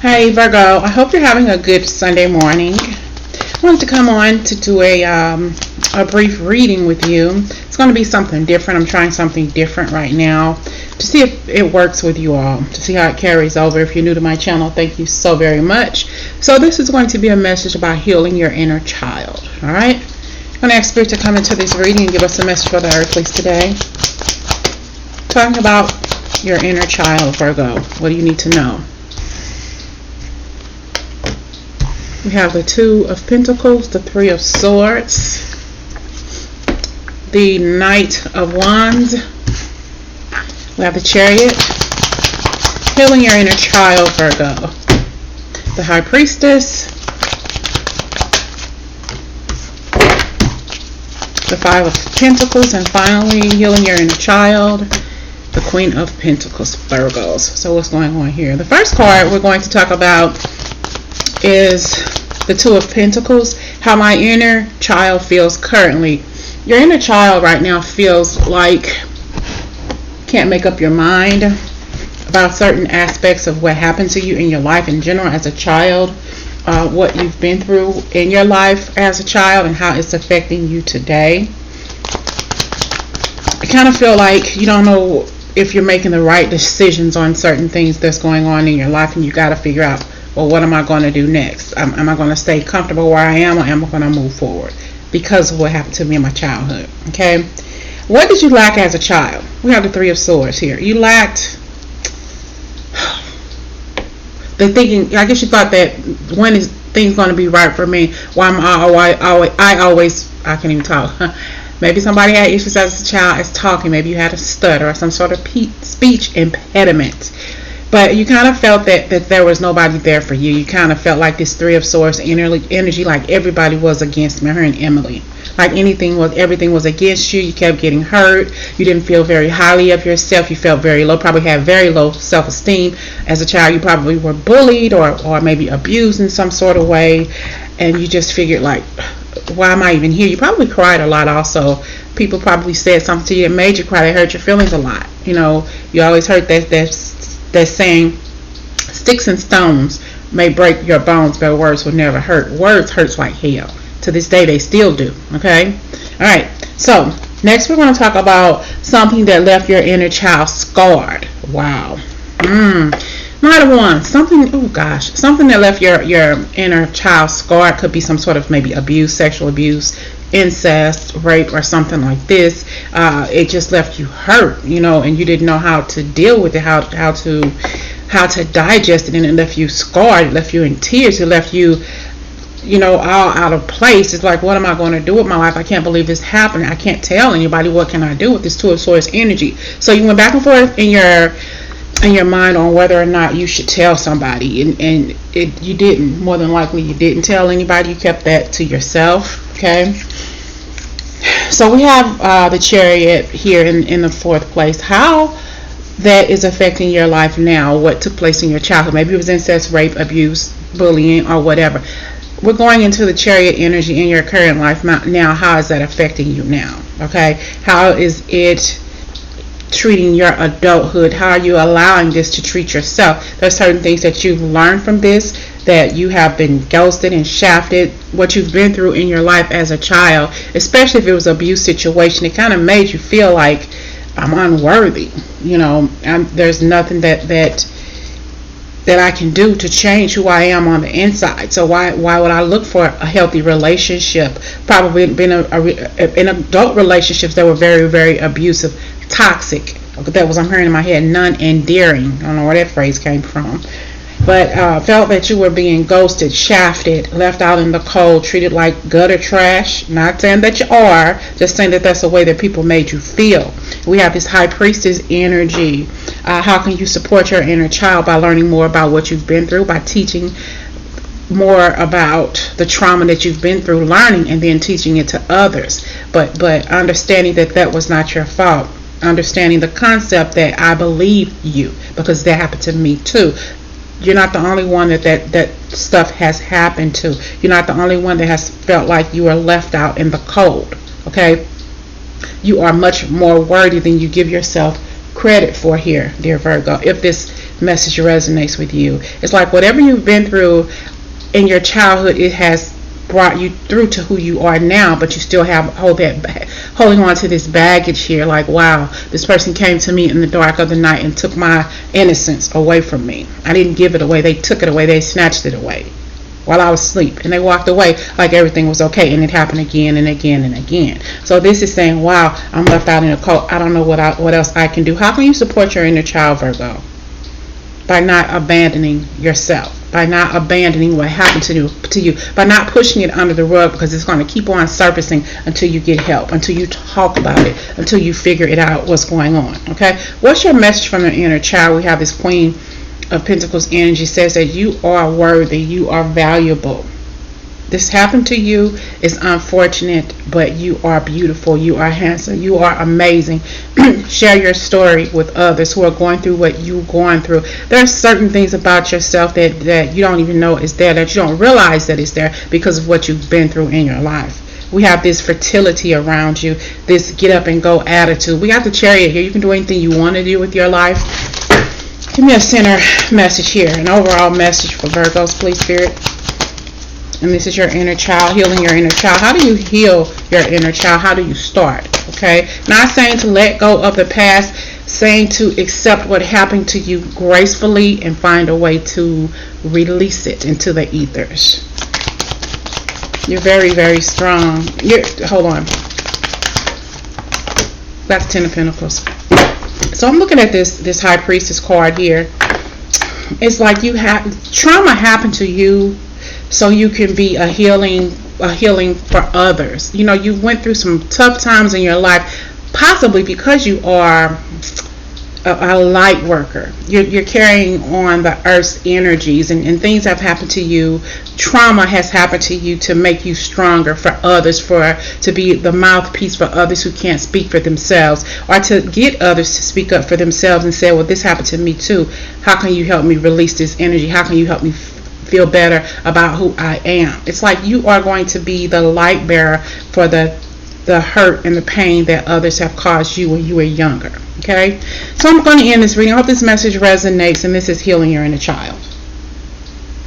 Hey Virgo, I hope you're having a good Sunday morning. I wanted to come on to do a brief reading with you. It's going to be something different. I'm trying something different right now to see if it works with you all, to see how it carries over. If you're new to my channel, thank you so very much. So this is going to be a message about healing your inner child. All right? I'm going to ask Spirit to come into this reading and give us a message for the earthlies today. Talking about your inner child, Virgo. What do you need to know? We have the Two of Pentacles, the Three of Swords, the Knight of Wands. We have the Chariot. Healing your inner child, Virgo. The High Priestess. The Five of Pentacles. And finally, healing your inner child, the Queen of Pentacles, Virgos. So what's going on here? The first card we're going to talk about is the Two of Pentacles, how my inner child feels currently. Your inner child right now feels like can't make up your mind about certain aspects of what happened to you in your life in general as a child, what you've been through in your life as a child and how it's affecting you today. I kind of feel like you don't know if you're making the right decisions on certain things that's going on in your life, and you got to figure out, well, what am I going to do next? Am I going to stay comfortable where I am, or am I going to move forward because of what happened to me in my childhood? Okay, what did you lack as a child? We have the Three of Swords here. You lacked the thinking. I guess you thought that when is things going to be right for me? I can't even talk. Maybe somebody had issues as a child as talking. Maybe you had a stutter or some sort of speech impediment. But you kind of felt that there was nobody there for you. You kind of felt like this Three of Swords energy, like everybody was against me, her and Emily. Like everything was against you. You kept getting hurt. You didn't feel very highly of yourself. You felt very low, probably had very low self-esteem. As a child, you probably were bullied or maybe abused in some sort of way. And you just figured, like, why am I even here? You probably cried a lot also. People probably said something to you that made you cry. They hurt your feelings a lot. You know, you always heard that saying, sticks and stones may break your bones, but words will never hurt. Words hurts like hell. To this day, they still do. Okay? Alright, so next we're going to talk about something that left your inner child scarred. Wow. Knight of Wands. Something that left your inner child scarred. Could be some sort of maybe abuse, sexual abuse, incest, rape, or something like this. It just left you hurt, and you didn't know how to deal with it, how to digest it, and it left you scarred. It left you in tears. It left you, all out of place. It's like, what am I going to do with my life? I can't believe this happened. I can't tell anybody. What can I do with this Two of Swords energy? So you went back and forth in your mind on whether or not you should tell somebody, and you didn't. More than likely, you didn't tell anybody. You kept that to yourself. Okay. So we have the Chariot here in the fourth place. How that is affecting your life now, what took place in your childhood. Maybe it was incest, rape, abuse, bullying, or whatever. We're going into the Chariot energy in your current life now. How is that affecting you now? Okay. How is it treating your adulthood? How are you allowing this to treat yourself? There's certain things that you've learned from this, that you have been ghosted and shafted. What you've been through in your life as a child, especially if it was an abuse situation, it kind of made you feel like, I'm unworthy. There's nothing that I can do to change who I am on the inside. So why would I look for a healthy relationship? Probably been in adult relationships that were very, very abusive, toxic. That was, I'm hearing in my head, non-endearing. I don't know where that phrase came from. But felt that you were being ghosted, shafted, left out in the cold, treated like gutter trash. Not saying that you are, just saying that that's the way that people made you feel. We have this High Priestess energy. How can you support your inner child? By learning more about what you've been through, by teaching more about the trauma that you've been through, learning and then teaching it to others. But understanding that was not your fault. Understanding the concept that I believe you, because that happened to me too. You're not the only one that stuff has happened to. You're not the only one that has felt like you were left out in the cold. Okay? You are much more worthy than you give yourself credit for here, dear Virgo, if this message resonates with you. It's like whatever you've been through in your childhood, it has brought you through to who you are now, but you still have holding on to this baggage here. Like, wow, this person came to me in the dark of the night and took my innocence away from me. I didn't give it away. They took it away. They snatched it away while I was asleep, and they walked away like everything was okay, and it happened again and again and again. So this is saying, wow, I'm left out in a cold. I don't know what else I can do. How can you support your inner child, Virgo? By not abandoning yourself, by not abandoning what happened to you, by not pushing it under the rug, because it's going to keep on surfacing until you get help, until you talk about it, until you figure it out what's going on. Okay, what's your message from your inner child? We have this Queen of Pentacles energy, says that you are worthy, you are valuable. This happened to you. It's unfortunate, but you are beautiful, you are handsome, you are amazing. Share your story with others who are going through what you're going through. There are certain things about yourself that you don't even know is there, that you don't realize that it's there because of what you've been through in your life. We have this fertility around you, this get up and go attitude. We got the Chariot here. You can do anything you want to do with your life. Give me a center message here, an overall message for Virgos, please, Spirit. And this is your inner child, healing your inner child. How do you heal your inner child? How do you start? Okay, not saying to let go of the past, saying to accept what happened to you gracefully and find a way to release it into the ethers. You're very, very strong. Hold on. That's Ten of Pentacles. So I'm looking at this High Priestess card here. It's like trauma happened to you, so you can be a healing for others. You know, you went through some tough times in your life, possibly because you are a light worker. You're carrying on the earth's energies, and things have happened to you. Trauma has happened to you to make you stronger for others, to be the mouthpiece for others who can't speak for themselves, or to get others to speak up for themselves and say, well, this happened to me too. How can you help me release this energy? How can you help me feel better about who I am? It's like you are going to be the light bearer for the hurt and the pain that others have caused you when you were younger. Okay, so I'm going to end this reading. I hope this message resonates, and this is healing your inner child.